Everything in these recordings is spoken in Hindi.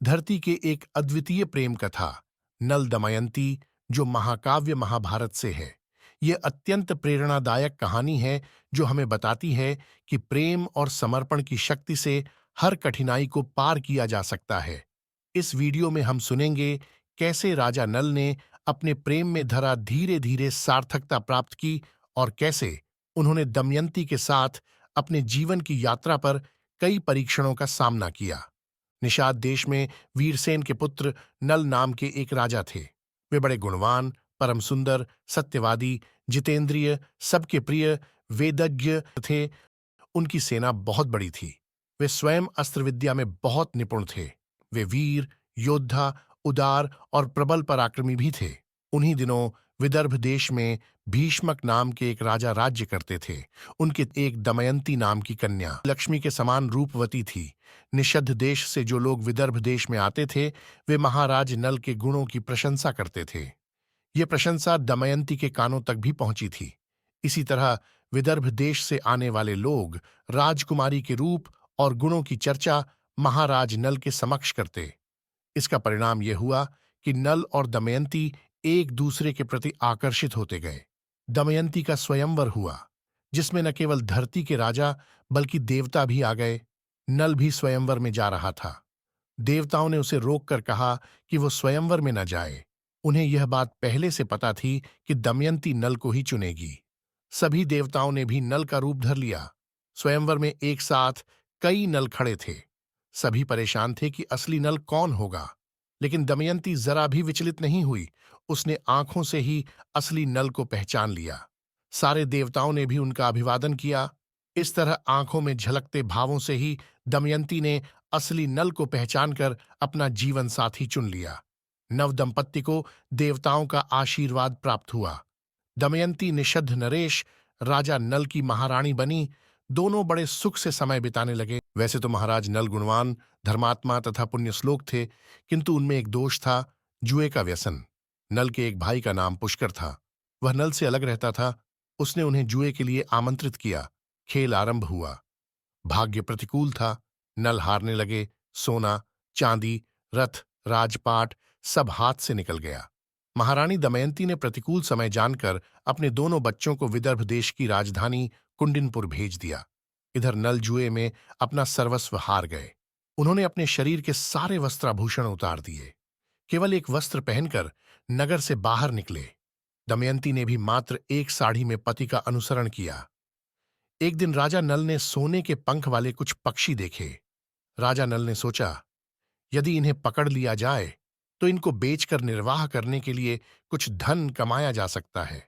धरती के एक अद्वितीय प्रेम कथा नल दमयंती जो महाकाव्य महाभारत से है। यह अत्यंत प्रेरणादायक कहानी है जो हमें बताती है कि प्रेम और समर्पण की शक्ति से हर कठिनाई को पार किया जा सकता है। इस वीडियो में हम सुनेंगे कैसे राजा नल ने अपने प्रेम में धरा धीरे धीरे सार्थकता प्राप्त की और कैसे उन्होंने दमयंती के साथ अपने जीवन की यात्रा पर कई परीक्षणों का सामना किया। निषाद देश में वीरसेन के पुत्र नल नाम के एक राजा थे। वे बड़े गुणवान, परम सुंदर, सत्यवादी, जितेंद्रिय, सबके प्रिय, वेदज्ञ थे। उनकी सेना बहुत बड़ी थी। वे स्वयं अस्त्र विद्या में बहुत निपुण थे। वे वीर, योद्धा, उदार और प्रबल पराक्रमी भी थे। उन्हीं दिनों विदर्भ देश में भीष्मक नाम के एक राजा राज्य करते थे। उनके एक दमयंती नाम की कन्या लक्ष्मी के समान रूपवती थी। निषद्ध देश से जो लोग विदर्भ देश में आते थे वे महाराज नल के गुणों की प्रशंसा करते थे। ये प्रशंसा दमयंती के कानों तक भी पहुंची थी। इसी तरह विदर्भ देश से आने वाले लोग राजकुमारी के रूप और गुणों की चर्चा महाराज नल के समक्ष करते। इसका परिणाम यह हुआ कि नल और दमयंती एक दूसरे के प्रति आकर्षित होते गए। दमयंती का स्वयंवर हुआ जिसमें न केवल धरती के राजा बल्कि देवता भी आ गए। नल भी स्वयंवर में जा रहा था। देवताओं ने उसे रोककर कहा कि वो स्वयंवर में न जाए। उन्हें यह बात पहले से पता थी कि दमयंती नल को ही चुनेगी। सभी देवताओं ने भी नल का रूप धर लिया। स्वयंवर में एक साथ कई नल खड़े थे। सभी परेशान थे कि असली नल कौन होगा, लेकिन दमयंती जरा भी विचलित नहीं हुई। उसने आंखों से ही असली नल को पहचान लिया। सारे देवताओं ने भी उनका अभिवादन किया। इस तरह आंखों में झलकते भावों से ही दमयंती ने असली नल को पहचानकर अपना जीवन साथी चुन लिया। नव दंपत्ति को देवताओं का आशीर्वाद प्राप्त हुआ। दमयंती निषद्ध नरेश राजा नल की महारानी बनी। दोनों बड़े सुख से समय बिताने लगे। वैसे तो महाराज नल गुणवान, धर्मात्मा तथा पुण्यश्लोक थे, किंतु उनमें एक दोष था, जुए का व्यसन। नल के एक भाई का नाम पुष्कर था। वह नल से अलग रहता था। उसने उन्हें जुए के लिए आमंत्रित किया। खेल आरंभ हुआ। भाग्य प्रतिकूल था। नल हारने लगे। सोना, चांदी, रथ, राजपाट सब हाथ से निकल गया। महारानी दमयंती ने प्रतिकूल समय जानकर अपने दोनों बच्चों को विदर्भ देश की राजधानी कुंडिनपुर भेज दिया। इधर नल जुए में अपना सर्वस्व हार गए। उन्होंने अपने शरीर के सारे वस्त्राभूषण उतार दिए। केवल एक वस्त्र पहनकर नगर से बाहर निकले। दमयंती ने भी मात्र एक साड़ी में पति का अनुसरण किया। एक दिन राजा नल ने सोने के पंख वाले कुछ पक्षी देखे। राजा नल ने सोचा, यदि इन्हें पकड़ लिया जाए तो इनको बेचकर निर्वाह करने के लिए कुछ धन कमाया जा सकता है।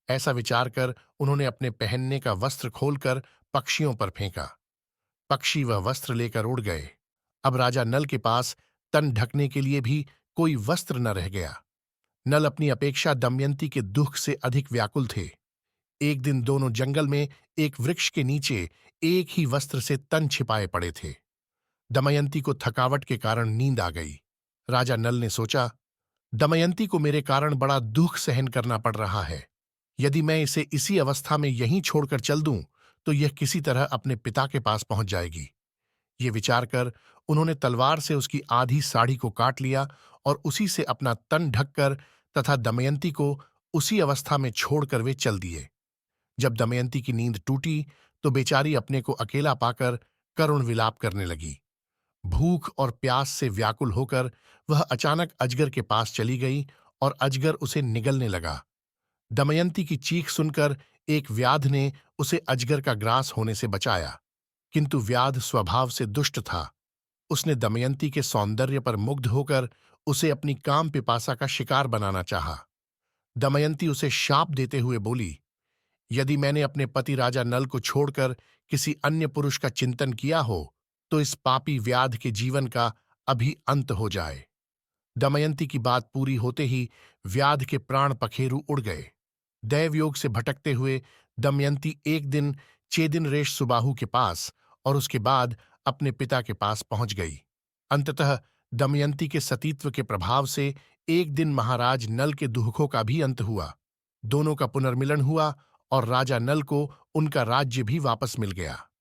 ऐसा विचार कर उन्होंने अपने पहनने का वस्त्र खोलकर पक्षियों पर फेंका। पक्षी वह वस्त्र लेकर उड़ गए। अब राजा नल के पास तन ढकने के लिए भी कोई वस्त्र न रह गया। नल अपनी अपेक्षा दमयंती के दुख से अधिक व्याकुल थे। एक दिन दोनों जंगल में एक वृक्ष के नीचे एक ही वस्त्र से तन छिपाए पड़े थे। दमयंती को थकावट के कारण नींद आ गई। राजा नल ने सोचा, दमयंती को मेरे कारण बड़ा दुख सहन करना पड़ रहा है। यदि मैं इसे इसी अवस्था में यहीं छोड़कर चल दूं तो यह किसी तरह अपने पिता के पास पहुंच जाएगी। ये विचार कर उन्होंने तलवार से उसकी आधी साड़ी को काट लिया और उसी से अपना तन ढककर तथा दमयंती को उसी अवस्था में छोड़कर वे चल दिए। जब दमयंती की नींद टूटी तो बेचारी अपने को अकेला पाकर करुण विलाप करने लगी। भूख और प्यास से व्याकुल होकर वह अचानक अजगर के पास चली गई और अजगर उसे निगलने लगा। दमयंती की चीख सुनकर एक व्याध ने उसे अजगर का ग्रास होने से बचाया, किंतु व्याध स्वभाव से दुष्ट था। उसने दमयंती के सौंदर्य पर मुग्ध होकर उसे अपनी काम पिपासा का शिकार बनाना चाहा। दमयंती उसे शाप देते हुए बोली, यदि मैंने अपने पति राजा नल को छोड़कर किसी अन्य पुरुष का चिंतन किया हो तो इस पापी व्याध के जीवन का अभी अंत हो जाए। दमयंती की बात पूरी होते ही व्याध के प्राण पखेरु उड़ गए। दैवयोग से भटकते हुए दमयंती एक दिन चेदिन ऋषि सुबाहु के पास और उसके बाद अपने पिता के पास पहुंच गई। अंततः दमयंती के सतीत्व के प्रभाव से एक दिन महाराज नल के दुखों का भी अंत हुआ। दोनों का पुनर्मिलन हुआ और राजा नल को उनका राज्य भी वापस मिल गया।